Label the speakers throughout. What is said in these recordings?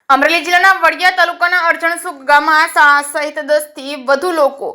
Speaker 1: અમરેલી જિલ્લાના વડિયા તાલુકાના અરજણસુખ ગામમાં શાળા સહિત 10 થી વધુ લોકો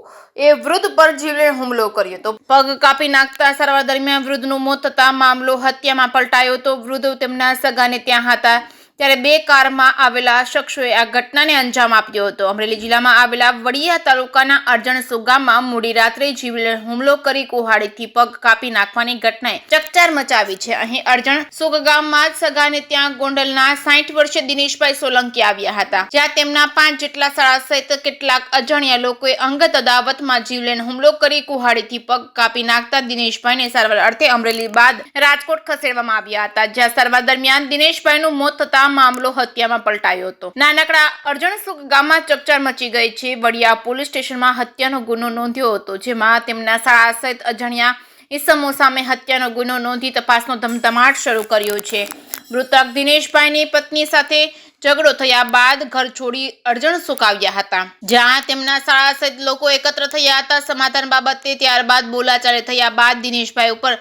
Speaker 1: એ વૃદ્ધ પર જીવલેણ હુમલો કર્યો હતો। પગ કાપી નાખતા સારવાર દરમિયાન વૃદ્ધનું મોત થતા મામલો હત્યામાં પલટાયો હતો। વૃદ્ધ તેમના સગાને ત્યાં હતા ત્યારે 2 કારમાં આવેલા શખ્સોએ આ ઘટનાને અંજામ આપ્યો હતો। અમરેલી જિલ્લામાં આવેલા વડિયા તાલુકાના અરજણસુખ ગામમાં મોડી રાત્રે જીવલેણ હુમલો કરી કુહાડીથી પગ કાપી નાખવાની ઘટનાએ ચકચાર મચાવી છે। અહીં અરજણસુખ ગામમાં જ સગાને ત્યાં ગોંડલના 60 વર્ષીય દિનેશભાઈ સોલંકી આવ્યા હતા, જ્યાં તેમના 5 જેટલા શાળા સહિત કેટલાક અજાણ્યા લોકોએ અંગત અદાવતમાં જીવલેણ હુમલો કરી કુહાડીથી પગ કાપી નાખતા દિનેશભાઈને સારવાર અર્થે અમરેલી બાદ રાજકોટ ખસેડવામાં આવ્યા હતા, જ્યાં સારવાર દરમિયાન દિનેશભાઈનું મોત થતા મામલો હત્યામાં પલટાયો હતો। નાનકડા અરજણસુખ ગામમાં ચકચાર મચી ગઈ છે। વડિયા પોલીસ સ્ટેશનમાં હત્યાનો ગુનો નોંધ્યો હતો, જેમાં તેમના શાળા સહિત અજાણ્યા ઈસમો સામે હત્યાનો ગુનો નોંધી તપાસનો ધમધમાટ શરૂ કર્યો છે। મૃતક દિનેશભાઈની પત્ની સાથે ઝઘડો થયા બાદ ઘર છોડી અરજણસુખ આવ્યા હતા, જ્યાં તેમના શાળા સહિત લોકો એકત્ર થયા હતા સમાધાન બાબતે। ત્યારબાદ બોલાચાલી થયા બાદ દિનેશભાઈ ઉપર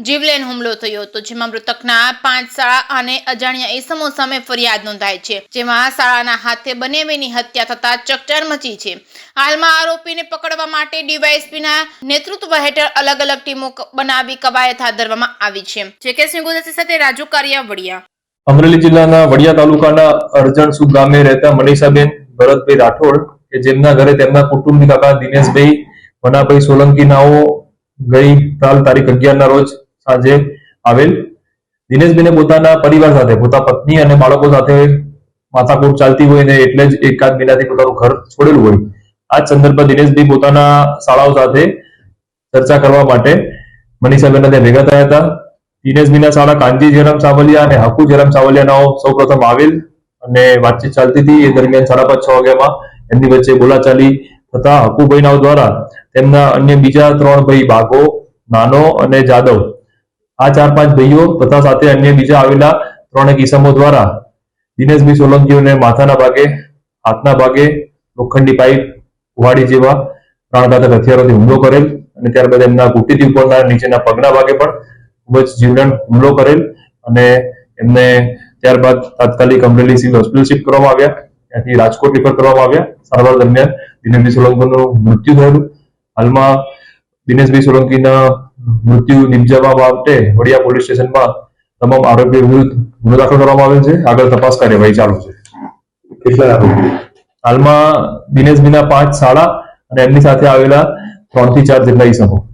Speaker 1: જીવલેણ હુમલો થયો હતો, જેમાં મૃતકના 5 શાળા અને અજાણ્યા ઈસમો સામે ફરિયાદ નોંધાઈ છે, જેમાં શાળાના હાથે બંનેની હત્યા થતા ચકચાર મચી છે। હાલમાં આરોપીને પકડવા માટે ડીવાયએસપીના નેતૃત્વ હેઠળ અલગ અલગ ટીમો બનાવી કવાયત હાથ ધરવામાં આવી છે। જેકે સિંહ ગુજરાતી સાથે રાજુ કારિયા, વડિયા।
Speaker 2: અમરેલી જિલ્લાના વડિયા તાલુકાના અરજણસુખ ગામે રહેતા મનીષાબેન ભરતભાઈ રાઠોડ કે જેમના ઘરે તેમના કુટુંબી કાકા દિનેશભાઈ વનાભાઈ સોલંકી નાઓ ગઈ તારીખ 11 ના રોજ સાંજે આવેલ। દિનેશભાઈને પોતાના પરિવાર સાથે પોતાના પત્ની અને બાળકો સાથે માથાકૂટ ચાલતી હોય ને એટલે જ એકાદ મહિનાથી પોતાનું ઘર છોડેલું હોય। આ જ સંદર્ભમાં દિનેશભાઈ પોતાના શાળાઓ સાથે ચર્ચા કરવા માટે મનીષાબેનના ત્યાં ભેગા થયા હતા। દિનેશભાઈના શાળા કાનજી જયરામ સાવલિયા અને હકુ જયરામ સાવલિયાનાઓ સૌપ્રથમ આવેલ અને વાતચીત ચાલતી હતી। એ દરમિયાન 5:30-6 વાગ્યામાં એમની વચ્ચે બોલાચાલી થતા હકુભાઈ નાઓ દ્વારા તેમના અન્ય બીજા 3 ભાઈ બાગો, નાનો અને જાદવ આ 4-5 ભાઈઓ તથા સાથે અન્ય બીજા આવેલા 3 ઈસમો દ્વારા દિનેશભાઈ સોલંકીઓને માથાના ભાગે, હાથના ભાગે લોખંડી પાઇપ, કુહાડી જેવા પ્રાણઘાતક હથિયારોથી હુમલો કરેલ અને ત્યારબાદ એમના ઘૂંટીથી ઉપરના નીચેના પગના ભાગે પણ ખૂબ જ જીવલેણ હુમલો કરેલ અને એમને ત્યારબાદ તાત્કાલિક અમરેલી સિવિલ હોસ્પિટલ શિફ્ટ કરવામાં આવ્યા, ત્યાંથી રાજકોટ રિફર કરવામાં આવ્યા। સારવાર દરમિયાન દિનેશભાઈ સોલંકીનું મૃત્યુ થયેલું। હાલમાં દિનેશભાઈ સોલંકીના મૃત્યુ નિપજાવવા માટે વડિયા પોલીસ સ્ટેશનમાં તમામ આરોપીઓ વિરુદ્ધ ગુનો દાખલ કરવામાં આવેલ છે। આગળ તપાસ કાર્યવાહી ચાલુ છે।
Speaker 3: કેટલા આરોપી?
Speaker 2: હાલમાં દિનેશભાઈના 5 શાળા અને એમની સાથે આવેલા 3 થી 4 જેટલા ઈસમો।